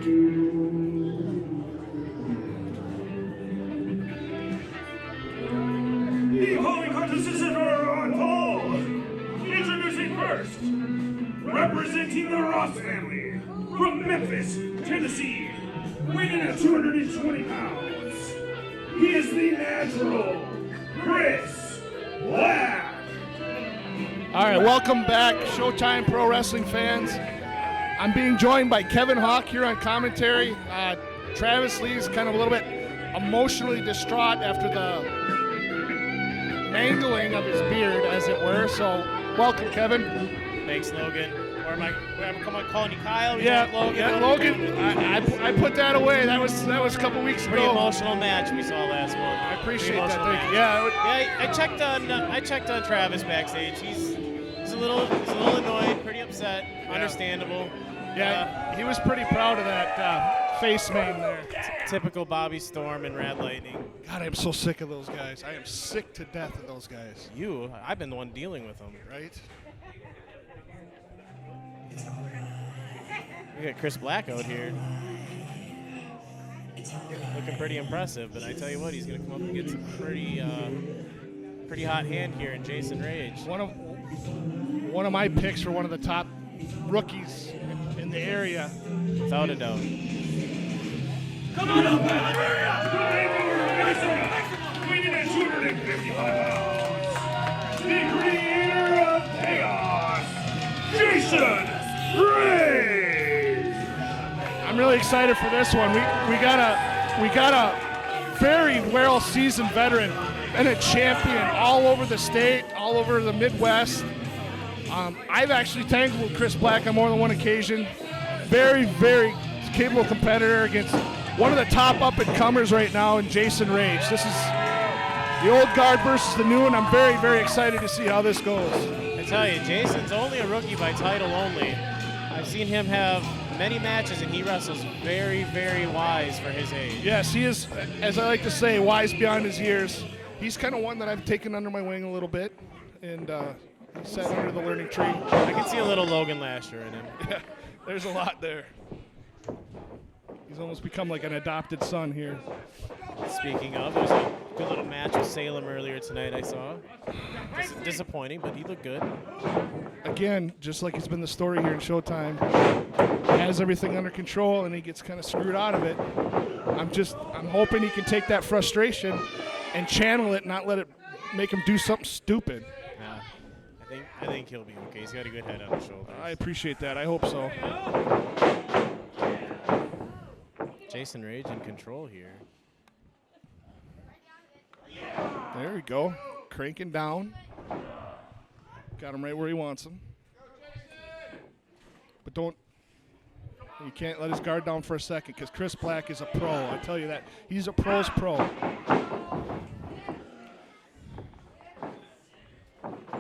The following contestants are on hold. Introducing first, representing the Ross family from Memphis, Tennessee, weighing at 220 pounds. He is the natural, Chris Black. All right, welcome back, Showtime Pro Wrestling fans. I'm being joined by Kevin Hawk here on commentary. Travis Lee's kind of a little bit emotionally distraught after the mangling of his beard, as it were. So, welcome, Kevin. Thanks, Logan. Or am I calling you Kyle? Logan. Yeah, Logan. I put that away. That was a couple weeks ago. Pretty emotional match we saw last one. I appreciate that. Thank you. Yeah, I checked on Travis backstage. He's a little annoyed, pretty upset. Yeah. Understandable. Yeah, he was pretty proud of that face mane there. Typical Bobby Storm and Rad Lightning. God, I'm so sick of those guys. I am sick to death of those guys. I've been the one dealing with them. Right? We got Chris Black out here. Looking pretty impressive, but I tell you what, he's going to come up and get some pretty hot hand here in Jason Rage. One of my picks for one of the top rookies in the area. Without a doubt. Come on up, weighing at 255 pounds. The creator of chaos, Jason Rage. I'm really excited for this one. We got a very well seasoned veteran and a champion all over the state, all over the Midwest. I've actually tangled with Chris Black on more than one occasion. Very, very capable competitor against one of the top up-and-comers right now in Jason Rage. This is the old guard versus the new, and I'm very, very excited to see how this goes. I tell you, Jason's only a rookie by title only. I've seen him have many matches, and he wrestles very, very wise for his age. Yes, he is, as I like to say, wise beyond his years. He's kind of one that I've taken under my wing a little bit, and he sat under the learning tree. I can see a little Logan Lasher in him. Yeah, there's a lot there. He's almost become like an adopted son here. Speaking of, there's a good little match with Salem earlier tonight I saw. Disappointing, but he looked good. Again, just like it's been the story here in Showtime, he has everything under control and he gets kind of screwed out of it. I'm hoping he can take that frustration and channel it, not let it make him do something stupid. Yeah, I think he'll be okay. He's got a good head on his shoulders. I appreciate that. I hope so. Jason Rage in control here. There we go. Cranking down. Got him right where he wants him. But you can't let his guard down for a second because Chris Black is a pro. I tell you that. He's a pro's pro.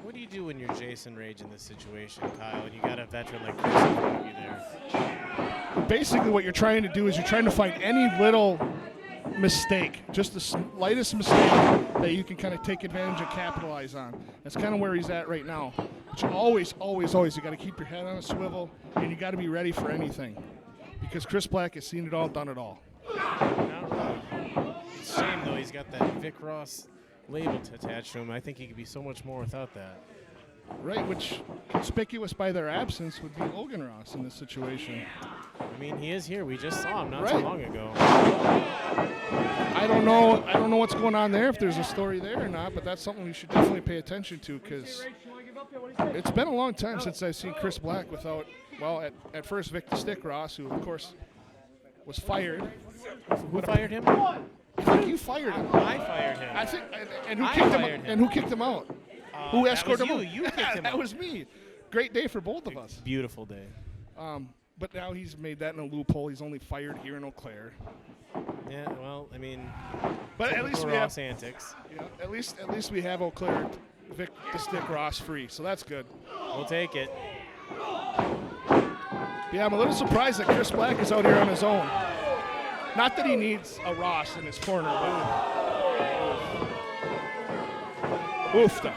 What do you do when you're Jason Rage in this situation, Kyle, and you got a veteran like Chris in front of you there? Basically what you're trying to do is you're trying to find any little mistake, just the slightest mistake that you can kind of take advantage and capitalize on. That's kind of where he's at right now. But you always, you got to keep your head on a swivel, and you got to be ready for anything. Because Chris Black has seen it all, done it all. It's a shame, though, he's got that Vic Ross label attached to him. I think he could be so much more without that. Right, which conspicuous by their absence would be Logan Ross in this situation. I mean, he is here. We just saw him not right. so long ago. I don't know what's going on there, if there's a story there or not, but that's something we should definitely pay attention to because it's been a long time since I've seen Chris Black without, well, at first Vic the Stick Ross, who, of course, was fired. Who fired him? I think you fired him. I fired him. I think, and who kicked him out? Who escorted him out? You kicked him out. That was me. Great day for both of us. Beautiful day. But now he's made that in a loophole. He's only fired here in Eau Claire. Yeah, well, I mean, but at least we have antics. Yeah, at least we have Eau Claire, Vic the Stick Ross free, so that's good. We'll take it. Yeah, I'm a little surprised that Chris Black is out here on his own. Not that he needs a Ross in his corner, but oofta.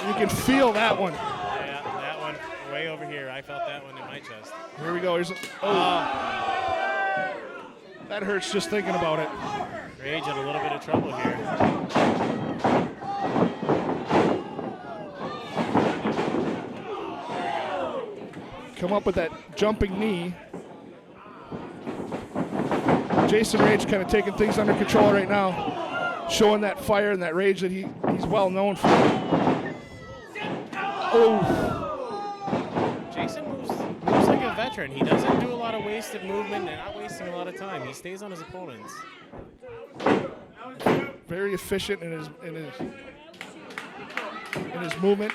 You can feel that one. Yeah, that one way over here. I felt that one in my chest. Here we go. Here's That hurts just thinking about it. Rage in a little bit of trouble here. Come up with that jumping knee. Jason Rage kind of taking things under control right now, showing that fire and that rage that he's well known for. Oh. Jason moves like a veteran. He doesn't do a lot of wasted movement and not wasting a lot of time. He stays on his opponents. Very efficient in his movement.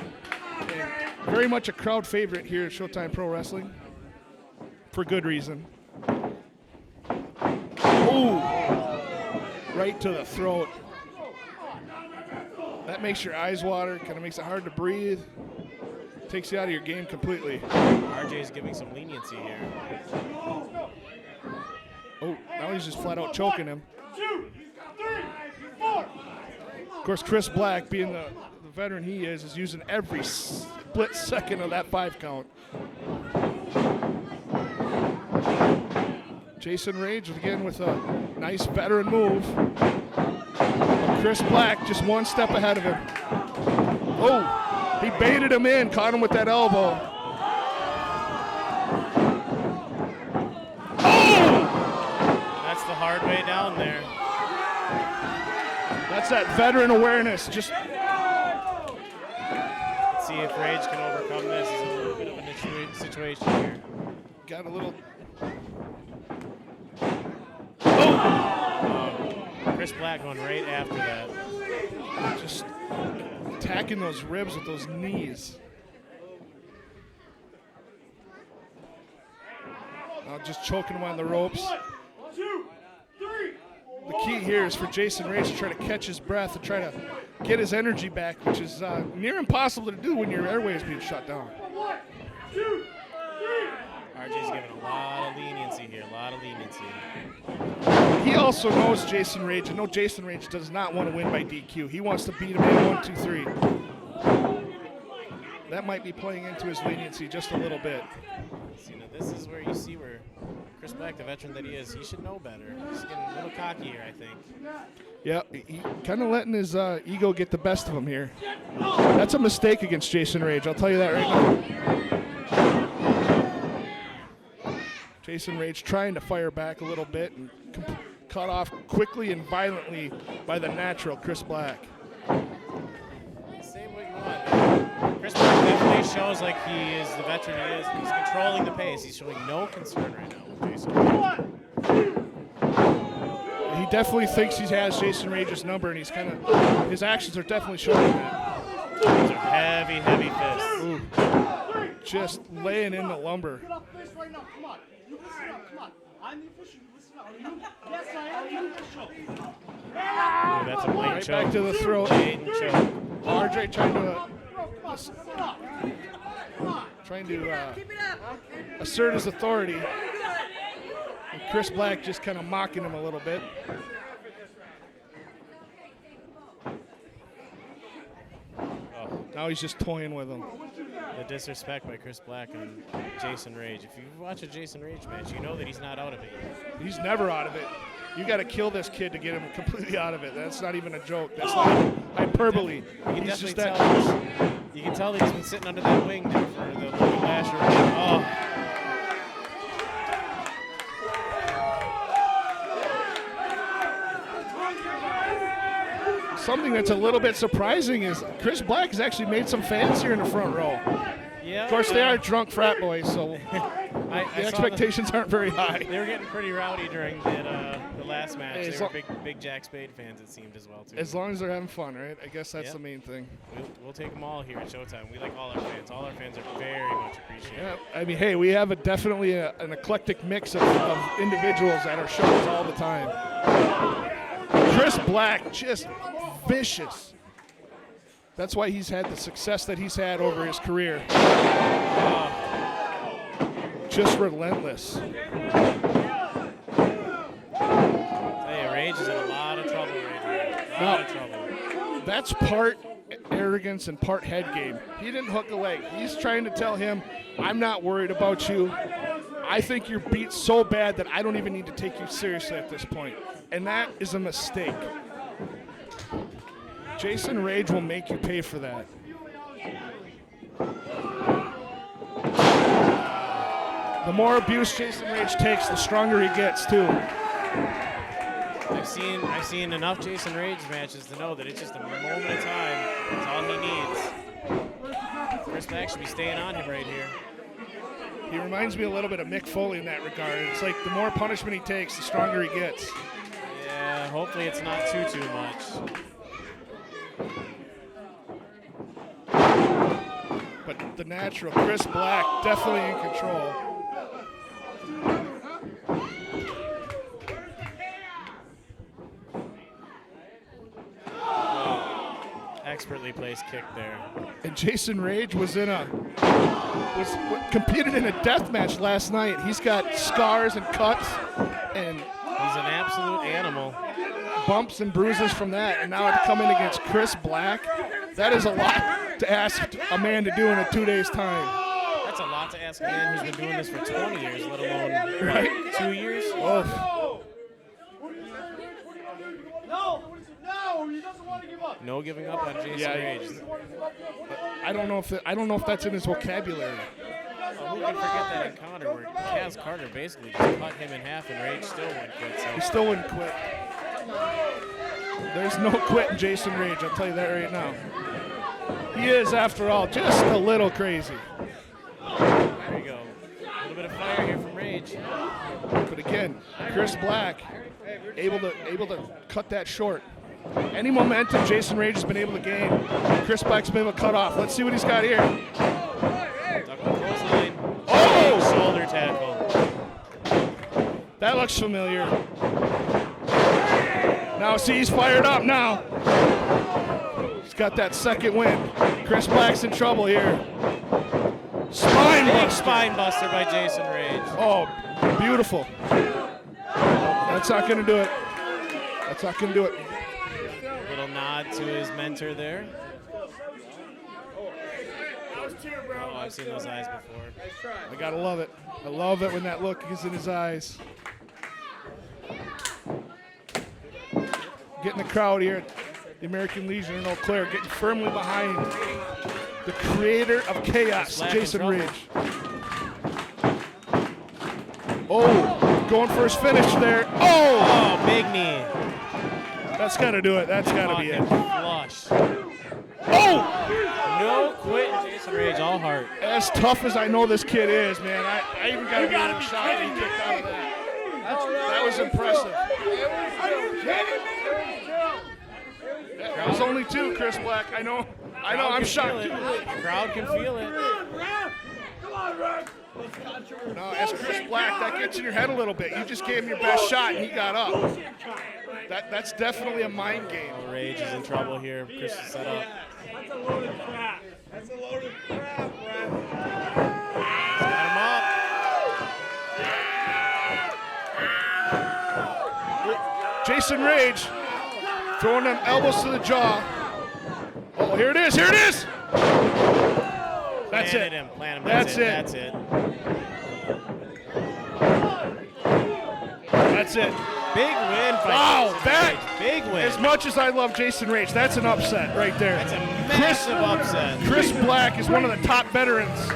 And very much a crowd favorite here at Showtime Pro Wrestling, for good reason. Ooh, right to the throat. That makes your eyes water, kind of makes it hard to breathe. Takes you out of your game completely. RJ is giving some leniency here. Oh, now he's just flat out choking him. 2, 3, 4. Of course, Chris Black, being the veteran he is using every split second of that 5 count. Jason Rage again with a nice veteran move. Chris Black just one step ahead of him. Oh, he baited him in, caught him with that elbow. Oh! That's the hard way down there. That's that veteran awareness. Just Let's see if Rage can overcome this. It's a little bit of a situation here. got a little. Chris Black going right after that. Just attacking those ribs with those knees. Now just choking him on the ropes. 1, 2, 3. The key here is for Jason Rage to try to catch his breath and try to get his energy back, which is near impossible to do when your airway is being shut down. 1, 2, 3. RJ's giving a lot of leniency here, a lot of leniency. He also knows Jason Rage. I know Jason Rage does not want to win by DQ. He wants to beat him in 1, 2, 3. That might be playing into his leniency just a little bit. See, now this is where you see where Chris Black, the veteran that he is, he should know better. He's getting a little cocky here, I think. Yeah, he kind of letting his ego get the best of him here. That's a mistake against Jason Rage. I'll tell you that right now. Jason Rage trying to fire back a little bit and cut off quickly and violently by the natural Chris Black. Same way you want. Chris Black definitely shows like he is the veteran he is. He's controlling the pace. He's showing no concern right now with Jason. 1, 2. He definitely thinks he has Jason Rage's number, and he's kind of, his actions are definitely showing that. Those are heavy, heavy fists. Ooh. Just laying in the lumber. Get off this right now. Come on. You listen up. Come on. I'm the official. You listen up. Are you? Yes, I am the official. Ooh, that's a blatant Right choke. back to the throat. Blatant choke. RJ trying to Keep it up. assert his authority. And Chris Black just kind of mocking him a little bit. Oh, Now he's just toying with him. the disrespect by Chris Black and Jason Rage. If you watch a Jason Rage match, you know that he's not out of it yet. He's never out of it. You got to kill this kid to get him completely out of it. That's not even a joke. That's not even hyperbole. You can He's just definitely that. tell. You can tell that he's been sitting under that wing there for the lasher. Oh. Something that's a little bit surprising is Chris Black has actually made some fans here in the front row. Yeah. Of course, they are drunk frat boys, so I the saw expectations aren't very high. They were getting pretty rowdy during the last match. Hey, They so- were big Jack Spade fans, it seemed, as well, too. As long as they're having fun, right? I guess that's Yep. the main thing. We'll take them all here at Showtime. We like all our fans. All our fans are very much appreciated. Yeah, I mean, hey, we have definitely an eclectic mix of individuals at our shows all the time. Chris Black, just vicious. That's why he's had the success that he's had over his career. Just relentless. Hey, Rage is in a lot of trouble right here. A lot of trouble. That's part arrogance and part head game. He didn't hook a leg. He's trying to tell him, I'm not worried about you. I think you're beat so bad that I don't even need to take you seriously at this point. And that is a mistake. Jason Rage will make you pay for that. The more abuse Jason Rage takes, the stronger he gets too. I've seen enough Jason Rage matches to know that it's just a moment of time. That's all he needs. Chris Black should be staying on him right here. He reminds me a little bit of Mick Foley in that regard. It's like the more punishment he takes, the stronger he gets. Yeah, hopefully it's not too much. But the natural Chris Black definitely in control. Expertly placed kick there. And Jason Rage was competed in a death match last night. He's got scars and cuts and he's an absolute animal. Bumps and bruises from that, and now to come in against Chris Black, that is a lot to ask a man to do in a 2 days time. That's a lot to ask a man who's been doing this for 20 years, let alone right? 2 years. Oh. No, he doesn't want to give up. No giving up on Jason Rage. I don't know if that's in his vocabulary. Who can forget that encounter where Kaz Carter basically just cut him in half and Rage still wouldn't quit. So. He still wouldn't quit. There's no quit in Jason Rage, I'll tell you that right now. He is, after all, just a little crazy. There you go. A little bit of fire here from Rage. But again, Chris Black able to cut that short. Any momentum Jason Rage has been able to gain, Chris Black's been able to cut off. Let's see what he's got here. Oh! Shoulder tackle. That looks familiar. Now see, he's fired up now. He's got that second wind. Chris Black's in trouble here. Spine Big buster. spine buster by Jason Rage. Oh, beautiful. That's not going to do it. That's not going to do it. A little nod to his mentor there. Oh, I've seen those eyes before. I got to love it. I love it when that look is in his eyes. Getting the crowd here at the American Legion in Eau Claire, getting firmly behind the creator of chaos, Jason Rage. Oh, going for his finish there. Oh, big knee. That's got to do it. That's got to be it. Flush. Oh! No quit, Jason Rage, all heart. As tough as I know this kid is, man, I even got to be a little shocked he kicked out of that. That was impressive. That was only two, Chris Black. I know, I'm shocked too. The crowd can feel it. Come on, Red. No, as Chris Black, that gets in your head a little bit. You just gave him your best shot and he got up. That's definitely a mind game. Rage is in trouble here. Chris is set up. That's a load of crap. That's a load of crap, Red. Got him up. Jason Rage throwing them elbows to the jaw. Oh, here it is. Here it is. That's it. Plant him. That's it. That's it. That's it. Big win. Wow, that big win. As much as I love Jason Rage, that's an upset right there. That's a massive upset. Chris Black is one of the top veterans.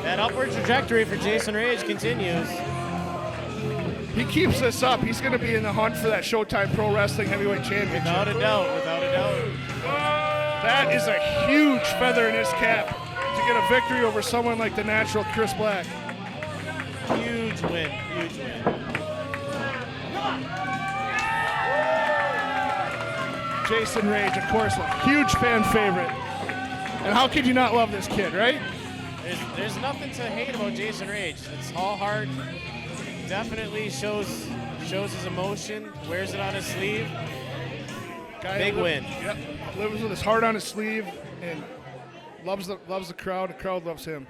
That upward trajectory for Jason Rage continues. He keeps this up. He's going to be in the hunt for that Showtime Pro Wrestling Heavyweight Championship. Without a doubt. Without a doubt. That is a huge feather in his cap to get a victory over someone like the natural Chris Black. Huge win. Huge win. Jason Rage, of course, a huge fan favorite. And how could you not love this kid, right? There's nothing to hate about Jason Rage. It's all heart. Definitely shows his emotion, wears it on his sleeve. Big win. Yep, lives with his heart on his sleeve and loves the crowd. The crowd loves him.